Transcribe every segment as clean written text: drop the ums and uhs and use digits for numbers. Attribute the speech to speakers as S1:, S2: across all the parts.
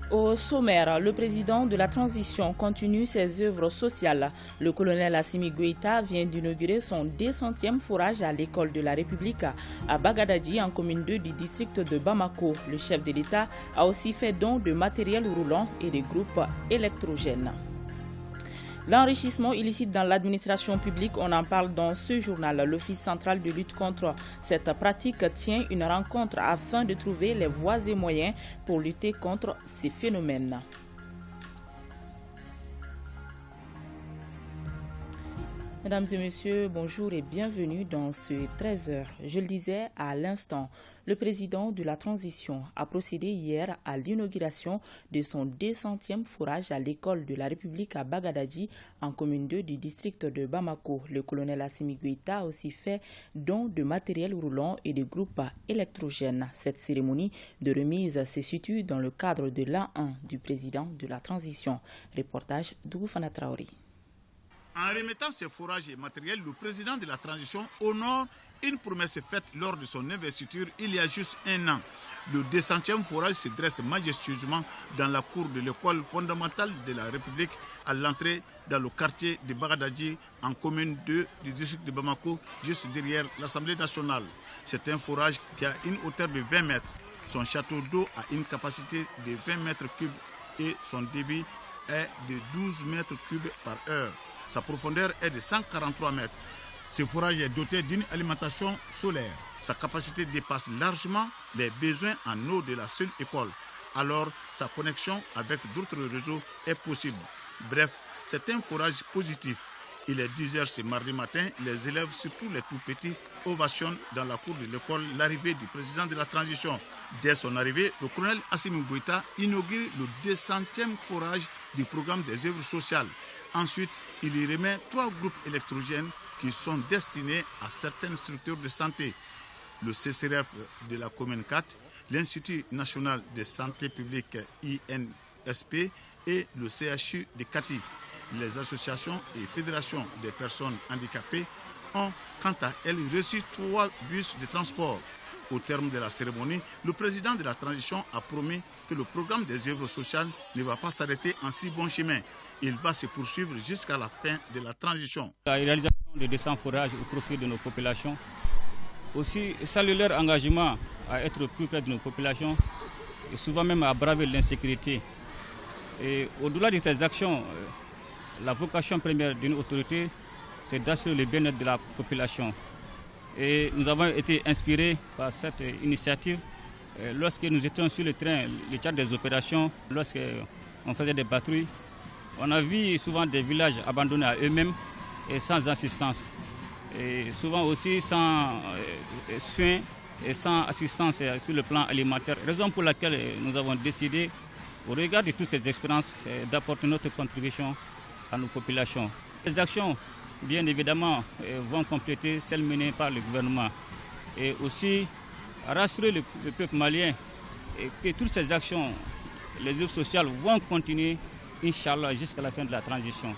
S1: Au sommaire, le président de la transition continue ses œuvres sociales. Le colonel Assimi Goïta vient d'inaugurer son 200e forage à l'école de la République à Bagadadji, en commune 2 du district de Bamako. Le chef de l'État a aussi fait don de matériel roulant et de groupes électrogènes. L'enrichissement illicite dans l'administration publique, on en parle dans ce journal. L'Office central de lutte contre cette pratique tient une rencontre afin de trouver les voies et moyens pour lutter contre ces phénomènes. Mesdames et messieurs, bonjour et bienvenue dans ce 13h. Je le disais à l'instant, le président de la transition a procédé hier à l'inauguration de son 200e forage à l'école de la République à Bagadadji, en commune 2 du district de Bamako. Le colonel Assimi Goïta a aussi fait don de matériel roulant et de groupes électrogènes. Cette cérémonie de remise se situe dans le cadre de l'an 1 du président de la transition. Reportage d'Ougoufana Traoré.
S2: En remettant ces forages et matériels, le président de la transition honore une promesse faite lors de son investiture il y a juste un an. Le 200e forage se dresse majestueusement dans la cour de l'école fondamentale de la République à l'entrée dans le quartier de Bagadadji en commune 2 du district de Bamako, juste derrière l'Assemblée nationale. C'est un forage qui a une hauteur de 20 mètres. Son château d'eau a une capacité de 20 mètres cubes et son débit est de 12 mètres cubes par heure. Sa profondeur est de 143 mètres. Ce forage est doté d'une alimentation solaire. Sa capacité dépasse largement les besoins en eau de la seule école. Alors, sa connexion avec d'autres réseaux est possible. Bref, c'est un forage positif. Il est 10h ce mardi matin. Les élèves, surtout les tout petits, ovationnent dans la cour de l'école l'arrivée du président de la transition. Dès son arrivée, le colonel Assimi Goïta inaugure le 200e forage du programme des œuvres sociales. Ensuite, il y remet 3 groupes électrogènes qui sont destinés à certaines structures de santé. Le CCRF de la commune 4, l'Institut national de santé publique INSP et le CHU de Kati. Les associations et fédérations des personnes handicapées ont, quant à elles, reçu 3 bus de transport. Au terme de la cérémonie, le président de la transition a promis que le programme des œuvres sociales ne va pas s'arrêter en si bon chemin. Il va se poursuivre jusqu'à la fin de la transition.
S3: La réalisation de 200 forages au profit de nos populations, aussi saluer leur engagement à être plus près de nos populations et souvent même à braver l'insécurité. Et au-delà de ces actions, la vocation première d'une autorité, c'est d'assurer le bien-être de la population. Et nous avons été inspirés par cette initiative lorsque nous étions sur le train, le cadre des opérations, lorsqu'on faisait des patrouilles. On a vu souvent des villages abandonnés à eux-mêmes et sans assistance. Et souvent aussi sans soins et sans assistance sur le plan alimentaire. Raison pour laquelle nous avons décidé, au regard de toutes ces expériences, d'apporter notre contribution à nos populations. Les actions, bien évidemment, vont compléter celles menées par le gouvernement. Et aussi rassurer le peuple malien que toutes ces actions, les œuvres sociales, vont continuer, Inch'Allah, jusqu'à la fin de la transition.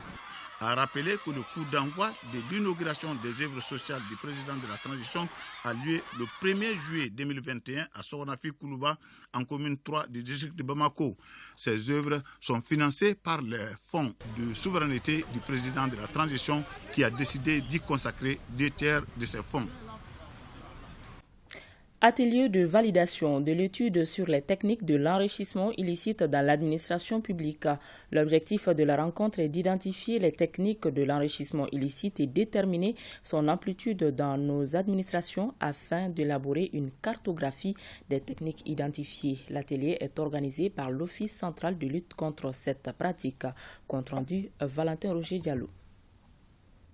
S2: A rappelé que le coup d'envoi de l'inauguration des œuvres sociales du président de la transition a lieu le 1er juillet 2021 à Sonafi Koulouba, en commune 3 du district de Bamako. Ces œuvres sont financées par les fonds de souveraineté du président de la transition qui a décidé d'y consacrer 2 tiers de ces fonds.
S1: Atelier de validation de l'étude sur les techniques de l'enrichissement illicite dans l'administration publique. L'objectif de la rencontre est d'identifier les techniques de l'enrichissement illicite et déterminer son amplitude dans nos administrations afin d'élaborer une cartographie des techniques identifiées. L'atelier est organisé par l'Office central de lutte contre cette pratique. Compte rendu, Valentin Roger Diallo.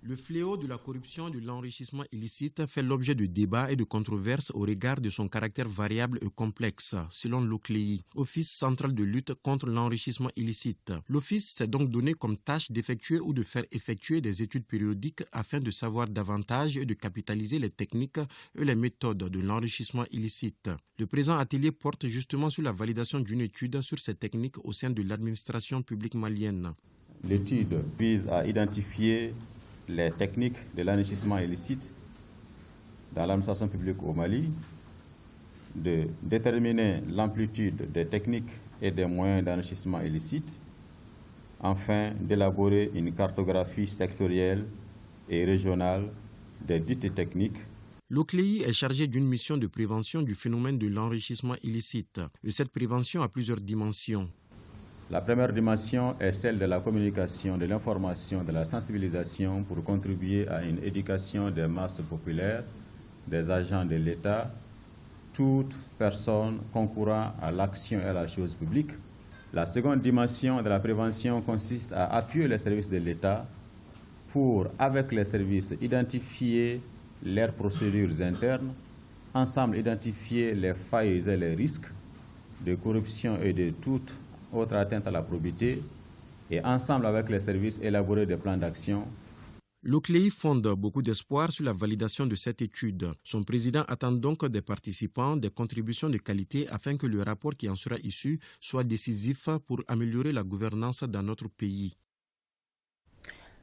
S4: Le fléau de la corruption et de l'enrichissement illicite fait l'objet de débats et de controverses au regard de son caractère variable et complexe, selon l'OCLEI, Office central de lutte contre l'enrichissement illicite. L'Office s'est donc donné comme tâche d'effectuer ou de faire effectuer des études périodiques afin de savoir davantage et de capitaliser les techniques et les méthodes de l'enrichissement illicite. Le présent atelier porte justement sur la validation d'une étude sur ces techniques au sein de l'administration publique malienne.
S5: L'étude vise à identifier les techniques de l'enrichissement illicite dans l'administration publique au Mali, de déterminer l'amplitude des techniques et des moyens d'enrichissement illicite. Enfin, d'élaborer une cartographie sectorielle et régionale des dites techniques.
S4: L'OCLEI est chargé d'une mission de prévention du phénomène de l'enrichissement illicite. Et cette prévention a plusieurs dimensions.
S5: La première dimension est celle de la communication, de l'information, de la sensibilisation pour contribuer à une éducation des masses populaires, des agents de l'État, toute personne concourant à l'action et à la chose publique. La seconde dimension de la prévention consiste à appuyer les services de l'État pour, avec les services, identifier leurs procédures internes, ensemble identifier les failles et les risques de corruption et de toute autre atteinte à la probité, et ensemble avec les services élaborer des plans d'action.
S4: L'OCLEI fonde beaucoup d'espoir sur la validation de cette étude. Son président attend donc des participants des contributions de qualité afin que le rapport qui en sera issu soit décisif pour améliorer la gouvernance dans notre pays.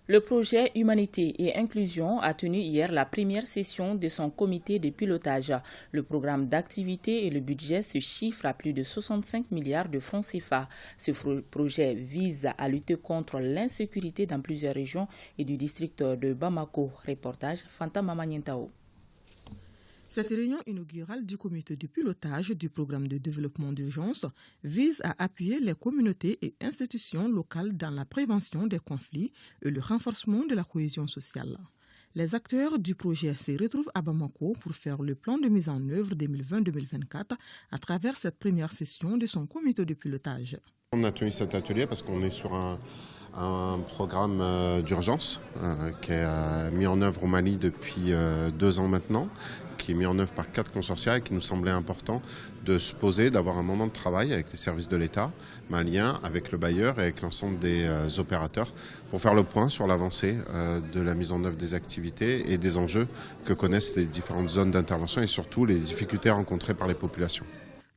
S1: Le projet Humanité et Inclusion a tenu hier la première session de son comité de pilotage. Le programme d'activité et le budget se chiffrent à plus de 65 milliards de francs CFA. Ce projet vise à lutter contre l'insécurité dans plusieurs régions et du district de Bamako. Reportage Fanta Mamanientao.
S6: Cette réunion inaugurale du comité de pilotage du programme de développement d'urgence vise à appuyer les communautés et institutions locales dans la prévention des conflits et le renforcement de la cohésion sociale. Les acteurs du projet se retrouvent à Bamako pour faire le plan de mise en œuvre 2020-2024 à travers cette première session de son comité de pilotage.
S7: On a tenu cet atelier parce qu'on est sur un programme d'urgence qui est mis en œuvre au Mali depuis 2 ans maintenant, qui est mis en œuvre par 4 consortia et qui nous semblait important de se poser, d'avoir un moment de travail avec les services de l'État malien, avec le bailleur et avec l'ensemble des opérateurs pour faire le point sur l'avancée de la mise en œuvre des activités et des enjeux que connaissent les différentes zones d'intervention et surtout les difficultés rencontrées par les populations.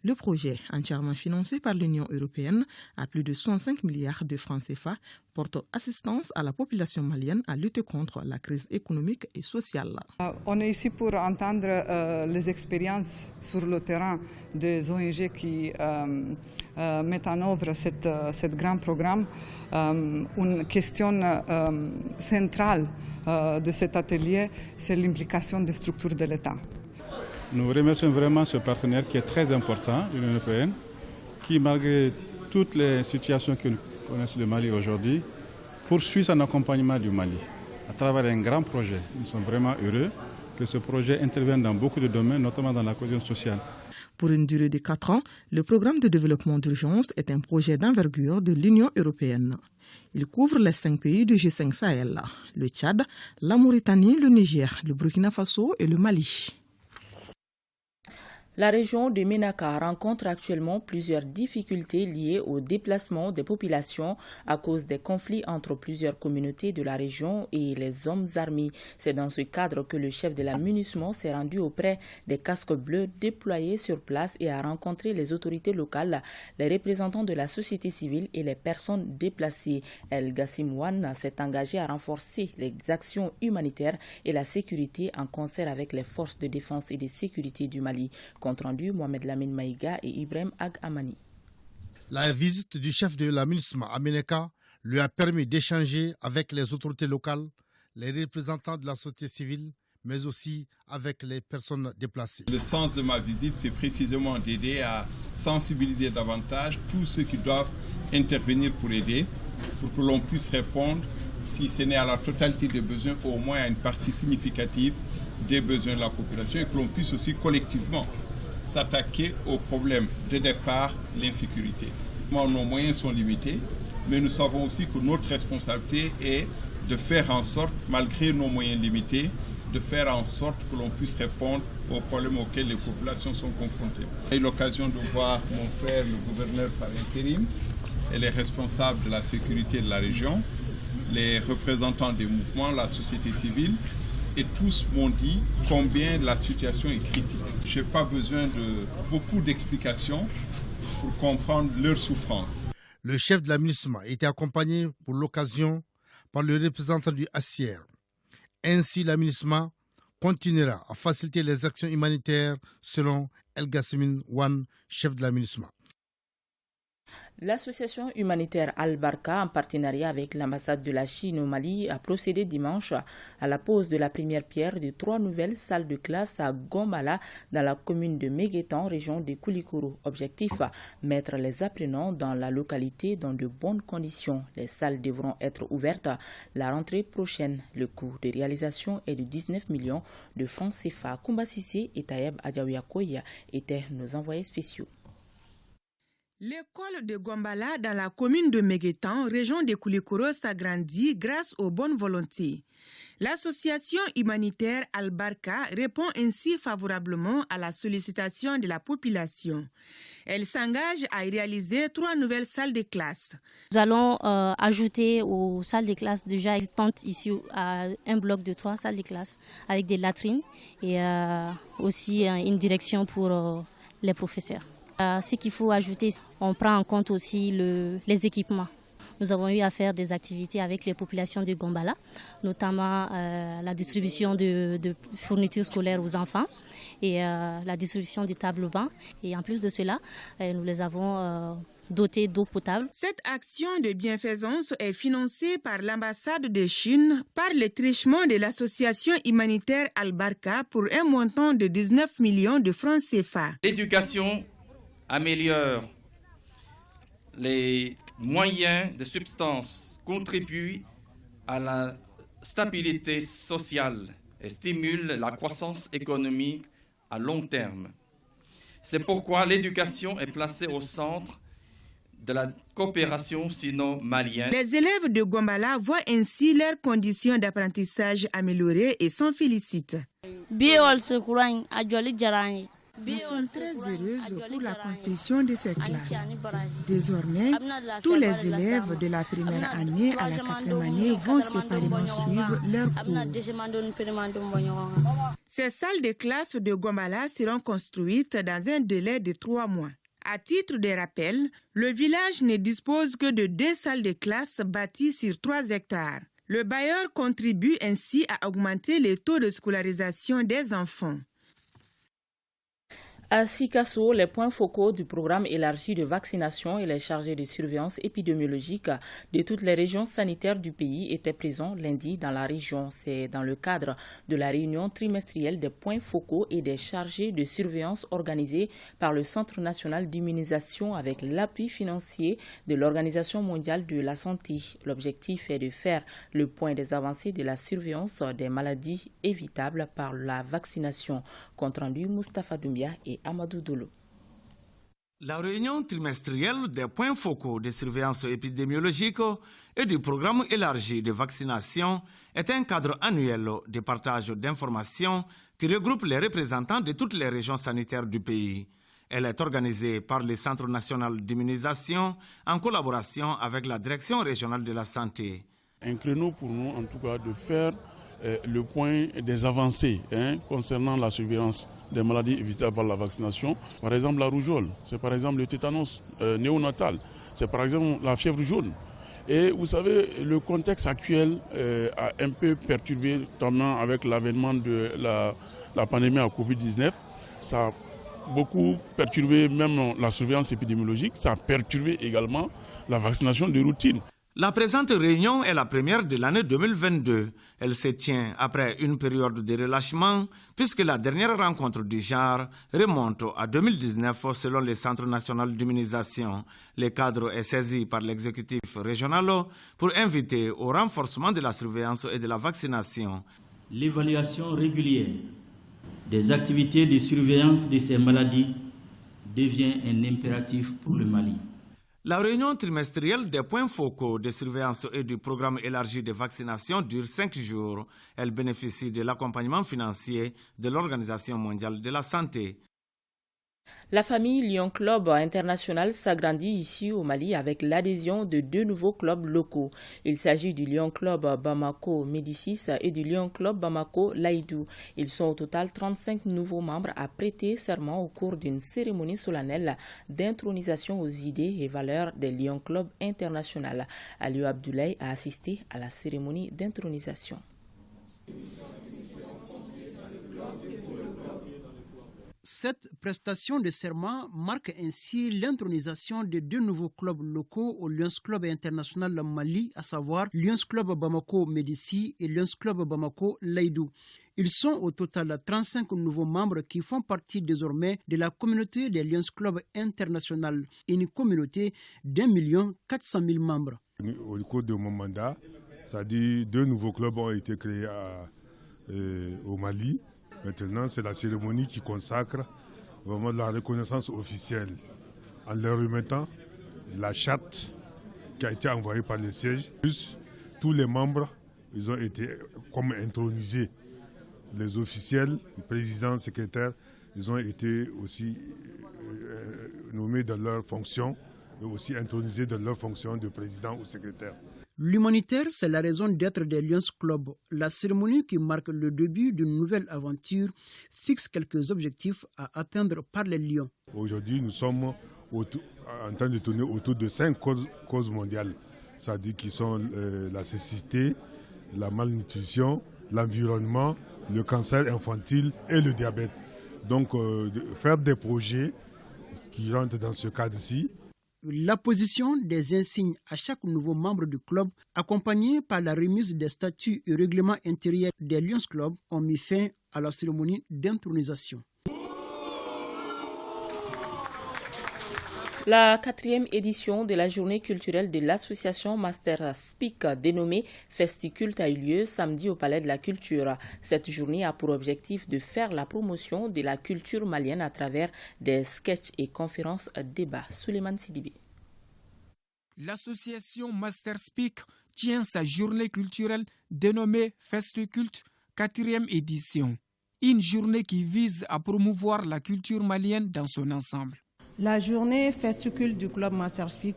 S6: Le projet, entièrement financé par l'Union européenne à plus de 105 milliards de francs CFA, porte assistance à la population malienne à lutter contre la crise économique et sociale.
S8: On est ici pour entendre les expériences sur le terrain des ONG qui mettent en œuvre ce grand programme. Une question centrale de cet atelier, c'est l'implication des structures de l'État.
S9: Nous remercions vraiment ce partenaire qui est très important, l'Union européenne, qui, malgré toutes les situations que nous connaissons le Mali aujourd'hui, poursuit son accompagnement du Mali à travers un grand projet. Nous sommes vraiment heureux que ce projet intervienne dans beaucoup de domaines, notamment dans la cohésion sociale.
S6: Pour une durée de 4 ans, le programme de développement d'urgence est un projet d'envergure de l'Union européenne. Il couvre les 5 pays du G5 Sahel, le Tchad, la Mauritanie, le Niger, le Burkina Faso et le Mali.
S1: La région de Ménaka rencontre actuellement plusieurs difficultés liées au déplacement des populations à cause des conflits entre plusieurs communautés de la région et les hommes armés. C'est dans ce cadre que le chef de la MINUSMA s'est rendu auprès des casques bleus déployés sur place et a rencontré les autorités locales, les représentants de la société civile et les personnes déplacées. El Gassim Wan s'est engagé à renforcer les actions humanitaires et la sécurité en concert avec les forces de défense et de sécurité du Mali. Compte rendu, Mohamed Lamine Maïga et Ibrahim Ag Amani.
S10: La visite du chef de la MINUSMA à Ménaka lui a permis d'échanger avec les autorités locales, les représentants de la société civile, mais aussi avec les personnes déplacées.
S11: Le sens de ma visite, c'est précisément d'aider à sensibiliser davantage tous ceux qui doivent intervenir pour aider, pour que l'on puisse répondre, si ce n'est à la totalité des besoins, au moins à une partie significative des besoins de la population et que l'on puisse aussi collectivement s'attaquer au problème de départ, l'insécurité. Nos moyens sont limités, mais nous savons aussi que notre responsabilité est de faire en sorte, malgré nos moyens limités, de faire en sorte que l'on puisse répondre aux problèmes auxquels les populations sont confrontées. J'ai eu l'occasion de voir mon frère, le gouverneur par intérim, et les responsables de la sécurité de la région, les représentants des mouvements, la société civile, et tous m'ont dit combien la situation est critique. Je n'ai pas besoin de beaucoup d'explications pour comprendre leur souffrance.
S10: Le chef de la MINUSMA a été accompagné pour l'occasion par le représentant du HCR. Ainsi, la MINUSMA continuera à faciliter les actions humanitaires selon El Gassim Wan, chef de la MINUSMA.
S1: L'association humanitaire Al-Barka, en partenariat avec l'ambassade de la Chine au Mali, a procédé dimanche à la pose de la première pierre de 3 nouvelles salles de classe à Gombala, dans la commune de Méguétan, région de Koulikoro. Objectif, mettre les apprenants dans la localité dans de bonnes conditions. Les salles devront être ouvertes la rentrée prochaine. Le coût de réalisation est de 19 millions de francs CFA. Koumba Sissé et Tayeb Adjaouyakoya étaient nos envoyés spéciaux.
S6: L'école de Gombala dans la commune de Méguétan, région de Koulikoro, s'agrandit grâce aux bonnes volontés. L'association humanitaire Al-Barka répond ainsi favorablement à la sollicitation de la population. Elle s'engage à réaliser 3 nouvelles salles de classe.
S12: Nous allons ajouter aux salles de classe déjà existantes ici à un bloc de 3 salles de classe avec des latrines et aussi une direction pour les professeurs. Ce qu'il faut ajouter, on prend en compte aussi les équipements. Nous avons eu à faire des activités avec les populations de Gombala, notamment la distribution de fournitures scolaires aux enfants et la distribution du tableau-banc. Et en plus de cela, nous les avons dotés d'eau potable.
S6: Cette action de bienfaisance est financée par l'ambassade de Chine par le truchement de l'association humanitaire Al-Barka pour un montant de 19 millions de francs CFA.
S13: L'éducation améliore les moyens de substance, contribue à la stabilité sociale et stimule la croissance économique à long terme. C'est pourquoi l'éducation est placée au centre de la coopération sino-malienne.
S6: Les élèves de Gombala voient ainsi leurs conditions d'apprentissage améliorées et s'en félicitent. Nous sommes très heureuses pour la construction de cette classe. Désormais, tous les élèves de la première année à la 4e année vont séparément suivre leurs cours. Ces salles de classe de Gombala seront construites dans un délai de 3 mois. À titre de rappel, le village ne dispose que de 2 salles de classe bâties sur 3 hectares. Le bailleur contribue ainsi à augmenter les taux de scolarisation des enfants.
S1: À Sikasso, les points focaux du programme élargi de vaccination et les chargés de surveillance épidémiologique de toutes les régions sanitaires du pays étaient présents lundi dans la région. C'est dans le cadre de la réunion trimestrielle des points focaux et des chargés de surveillance organisée par le Centre national d'immunisation avec l'appui financier de l'Organisation mondiale de la santé. L'objectif est de faire le point des avancées de la surveillance des maladies évitables par la vaccination. Compte rendu Moustapha Doumbia et Amadou Dolo.
S14: La réunion trimestrielle des points focaux de surveillance épidémiologique et du programme élargi de vaccination est un cadre annuel de partage d'informations qui regroupe les représentants de toutes les régions sanitaires du pays. Elle est organisée par le Centre national d'immunisation en collaboration avec la Direction régionale de la santé.
S9: Un créneau pour nous, en tout cas, de faire le point des avancées concernant la surveillance des maladies évitables par la vaccination. Par exemple, la rougeole, c'est par exemple le tétanos néonatal, c'est par exemple la fièvre jaune. Et vous savez, le contexte actuel a un peu perturbé, notamment avec l'avènement de la pandémie à Covid-19. Ça a beaucoup perturbé même la surveillance épidémiologique, ça a perturbé également la vaccination de routine.
S14: La présente réunion est la première de l'année 2022. Elle se tient après une période de relâchement puisque la dernière rencontre du genre remonte à 2019 selon le Centre national d'immunisation. Le cadre est saisi par l'exécutif régional pour inviter au renforcement de la surveillance et de la vaccination.
S15: L'évaluation régulière des activités de surveillance de ces maladies devient un impératif pour le Mali.
S14: La réunion trimestrielle des points focaux de surveillance et du programme élargi de vaccination dure 5 jours. Elle bénéficie de l'accompagnement financier de l'Organisation mondiale de la santé.
S1: La famille Lion Club International s'agrandit ici au Mali avec l'adhésion de 2 nouveaux clubs locaux. Il s'agit du Lion Club Bamako Médicis et du Lion Club Bamako Laïdou. Ils sont au total 35 nouveaux membres à prêter serment au cours d'une cérémonie solennelle d'intronisation aux idées et valeurs des Lion Club International. Aliou Abdoulaye a assisté à la cérémonie
S16: Cette prestation de serment marque ainsi l'intronisation de 2 nouveaux clubs locaux au Lions Club International Mali, à savoir Lions Club Bamako Médici et Lions Club Bamako Laïdou. Ils sont au total 35 nouveaux membres qui font partie désormais de la communauté des Lions Club International, une communauté d'1 400 000 membres.
S17: Au cours de mon mandat, c'est-à-dire 2 nouveaux clubs ont été créés au Mali. Maintenant, c'est la cérémonie qui consacre vraiment la reconnaissance officielle en leur remettant la charte qui a été envoyée par le siège. Plus tous les membres, ils ont été comme intronisés. Les officiels, le président, le secrétaire, ils ont été aussi nommés dans leurs fonctions, mais aussi intronisés dans leurs fonctions de président ou secrétaire.
S16: L'humanitaire, c'est la raison d'être des Lions Club. La cérémonie qui marque le début d'une nouvelle aventure fixe quelques objectifs à atteindre par les Lions.
S17: Aujourd'hui, nous sommes en train de tourner autour de 5 causes mondiales, c'est-à-dire qui sont la cécité, la malnutrition, l'environnement, le cancer infantile et le diabète. Donc, faire des projets qui rentrent dans ce cadre-ci.
S16: L'apposition des insignes à chaque nouveau membre du club, accompagnée par la remise des statuts et règlements intérieurs des Lions Club, ont mis fin à la cérémonie d'intronisation.
S1: La 4e édition de la journée culturelle de l'association Master Speak, dénommée Festiculte, a eu lieu samedi au Palais de la Culture. Cette journée a pour objectif de faire la promotion de la culture malienne à travers des sketchs et conférences débats. Souleymane Sidibé.
S18: L'association Master Speak tient sa journée culturelle dénommée Festiculte, 4e édition. Une journée qui vise à promouvoir la culture malienne dans son ensemble.
S19: La journée Festiculte du club Master Speak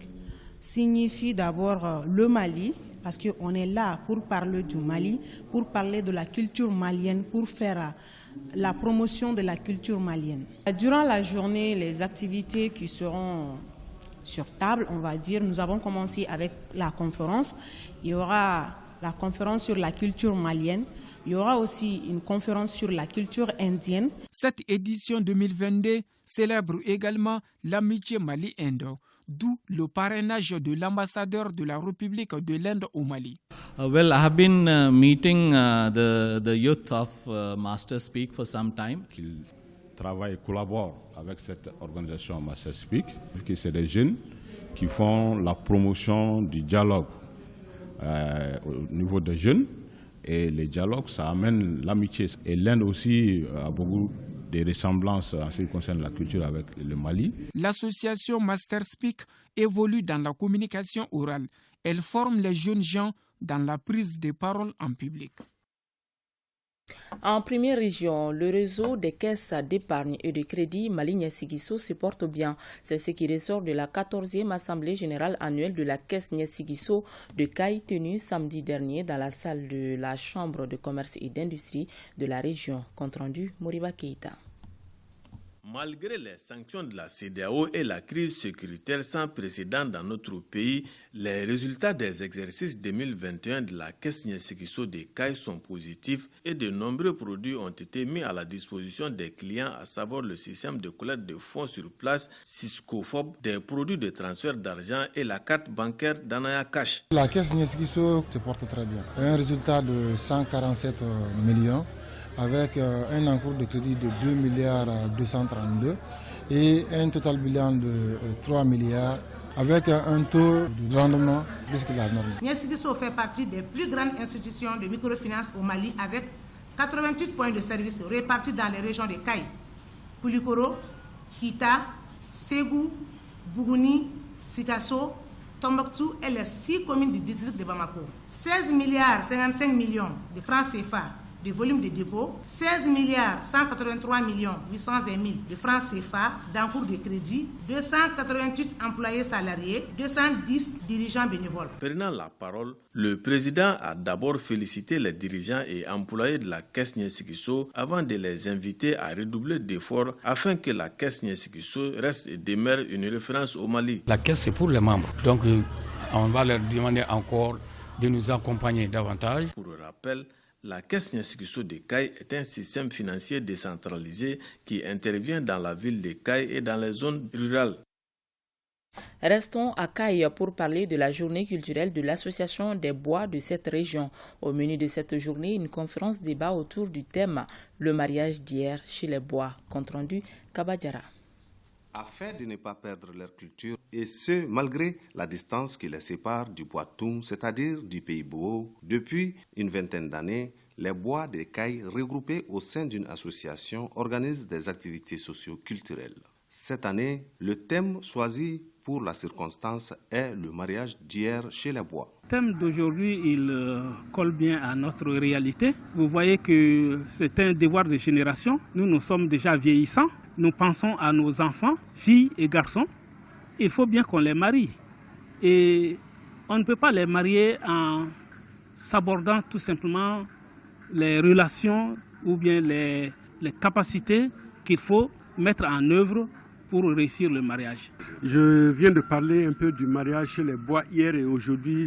S19: signifie d'abord le Mali, parce qu'on est là pour parler du Mali, pour parler de la culture malienne, pour faire la promotion de la culture malienne. Durant la journée, les activités qui seront sur table, on va dire, nous avons commencé avec la conférence. Il y aura la conférence sur la culture malienne. Il y aura aussi une conférence sur la culture indienne.
S18: Cette édition 2022 célèbre également l'amitié Mali-Inde, d'où le parrainage de l'ambassadeur de la République de l'Inde au Mali.
S20: Well, I have been meeting the youth of Master Speak for some time.
S21: Qu'ils travaillent et collaborent avec cette organisation Master Speak, que c'est des jeunes qui font la promotion du dialogue au niveau des jeunes. Et les dialogues, ça amène l'amitié. Et l'Inde aussi a beaucoup de ressemblances en ce qui concerne la culture avec le Mali.
S18: L'association Master Speak évolue dans la communication orale. Elle forme les jeunes gens dans la prise de parole en public.
S1: En première région, le réseau des caisses d'épargne et de crédit Mali-Niassigisso se porte bien. C'est ce qui ressort de la 14e Assemblée générale annuelle de la Caisse Niassigisso de Caille tenue samedi dernier dans la salle de la Chambre de commerce et d'industrie de la région. Compte rendu, Moriba Keïta.
S22: Malgré les sanctions de la CEDEAO et la crise sécuritaire sans précédent dans notre pays, les résultats des exercices 2021 de la Caisse Niassigisso de Caille sont positifs et de nombreux produits ont été mis à la disposition des clients, à savoir le système de collecte de fonds sur place, Ciscofob, des produits de transfert d'argent et la carte bancaire d'Anaya Cash.
S23: La Caisse Niassigisso se porte très bien. Un résultat de 147 millions. Avec un encours de crédit de 2 milliards 232 et un total bilan de 3 milliards avec un taux de rendement plus que la norme.
S24: Niassigisso fait partie des plus grandes institutions de microfinance au Mali avec 88 points de service répartis dans les régions de Caille, Koulikoro, Kita, Ségou, Bougouni, Sikasso, Tombouctou et les 6 communes du district de Bamako. 16 milliards 55 millions de francs CFA de volume de dépôt, 16 milliards 183 millions 820 000 de francs CFA d'encours de crédit, 288 employés salariés, 210 dirigeants bénévoles.
S22: Prenant la parole, le président a d'abord félicité les dirigeants et employés de la Caisse Niassigisso avant de les inviter à redoubler d'efforts afin que la Caisse Niassigisso reste et demeure une référence au Mali.
S25: La Caisse, c'est pour les membres, donc on va leur demander encore de nous accompagner davantage.
S22: Pour rappel, La Caisse Niassikisso de Caille est un système financier décentralisé qui intervient dans la ville de Caille et dans les zones rurales.
S1: Restons à Caille pour parler de la journée culturelle de l'Association des bois de cette région. Au menu de cette journée, une conférence débat autour du thème « Le mariage d'hier chez les bois », compte rendu Kabadjara.
S2: Afin de ne pas perdre leur culture, et ce, malgré la distance qui les sépare du Poitou, c'est-à-dire du pays Boho, depuis une vingtaine d'années, les bois de Caille, regroupés au sein d'une association, organisent des activités socio-culturelles. Cette année, le thème choisi pour la circonstance est le mariage d'hier chez les bois.
S3: Le thème d'aujourd'hui, il colle bien à notre réalité. Vous voyez que c'est un devoir de génération. Nous sommes déjà vieillissants. Nous pensons à nos enfants, filles et garçons. Il faut bien qu'on les marie. Et on ne peut pas les marier en s'abordant tout simplement les relations ou bien les capacités qu'il faut mettre en œuvre pour réussir le mariage.
S4: Je viens de parler un peu du mariage chez les bois hier et aujourd'hui.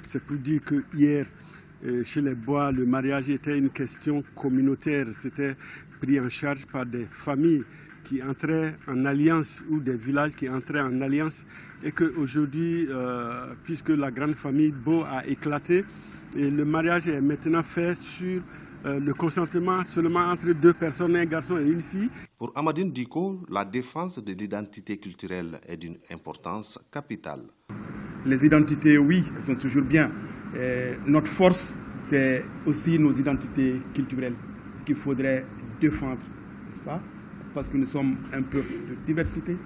S4: C'est pour dire que hier, chez les bois, le mariage était une question communautaire. C'était pris en charge par des familles qui entraient en alliance ou des villages qui entraient en alliance. Et qu'aujourd'hui, puisque la grande famille Bo a éclaté, et le mariage est maintenant fait sur le consentement seulement entre deux personnes, un garçon et une fille.
S2: Pour Amadine Diko, la défense de l'identité culturelle est d'une importance capitale.
S5: Les identités, oui, elles sont toujours bien. Notre force, c'est aussi nos identités culturelles qu'il faudrait défendre, n'est-ce pas? Parce que nous sommes un peuple de diversité,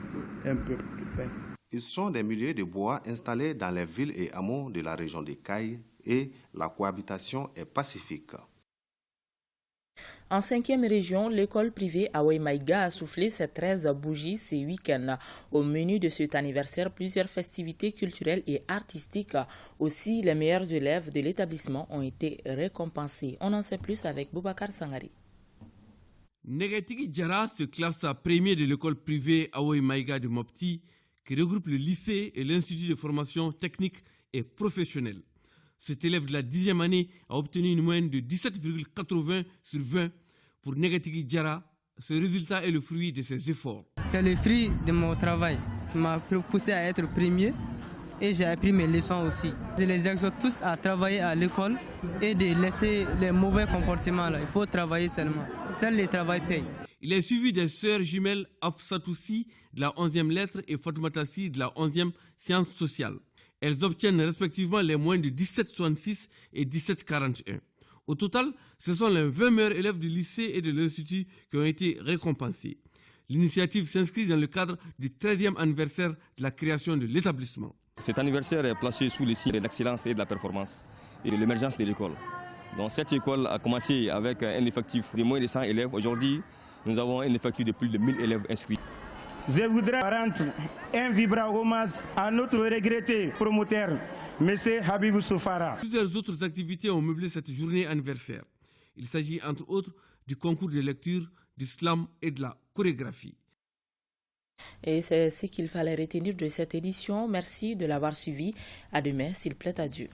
S5: un peuple de paix.
S2: Ils sont des milliers de bois installés dans les villes et hameaux de la région de Caille et la cohabitation est pacifique.
S1: En 5e région, l'école privée Away Maïga a soufflé ses 13 bougies ce week-end. Au menu de cet anniversaire, plusieurs festivités culturelles et artistiques. Aussi, les meilleurs élèves de l'établissement ont été récompensés. On en sait plus avec Boubacar Sangari.
S25: Negatigi Djara se classe premier de l'école privée Away Maïga de Mopti, qui regroupe le lycée et l'institut de formation technique et professionnelle. Cet élève de la 10e année a obtenu une moyenne de 17,80 sur 20 pour Negatigi Djara. Ce résultat est le fruit de ses efforts.
S26: C'est le fruit de mon travail qui m'a poussé à être premier et j'ai appris mes leçons aussi. Je les exhorte tous à travailler à l'école et de laisser les mauvais comportements là. Il faut travailler seulement. Seul le travail paye.
S25: Il est suivi des sœurs jumelles Afsatoussi de la 11e lettre et Fatoumatassi de la 11e sciences sociales. Elles obtiennent respectivement les moyennes de 17,66 et 17,41. Au total, ce sont les 20 meilleurs élèves du lycée et de l'institut qui ont été récompensés. L'initiative s'inscrit dans le cadre du 13e anniversaire de la création de l'établissement.
S27: Cet anniversaire est placé sous le signe de l'excellence et de la performance et de l'émergence de l'école. Donc cette école a commencé avec un effectif de moins de 100 élèves. Aujourd'hui, nous avons un effectif de plus de 1000 élèves inscrits.
S28: Je voudrais rendre un vibrant hommage à notre regretté promoteur, M. Habibou Soufara.
S25: Plusieurs autres activités ont meublé cette journée anniversaire. Il s'agit entre autres du concours de lecture, du slam et de la chorégraphie.
S1: Et c'est ce qu'il fallait retenir de cette édition. Merci de l'avoir suivi. À demain, s'il plaît à Dieu.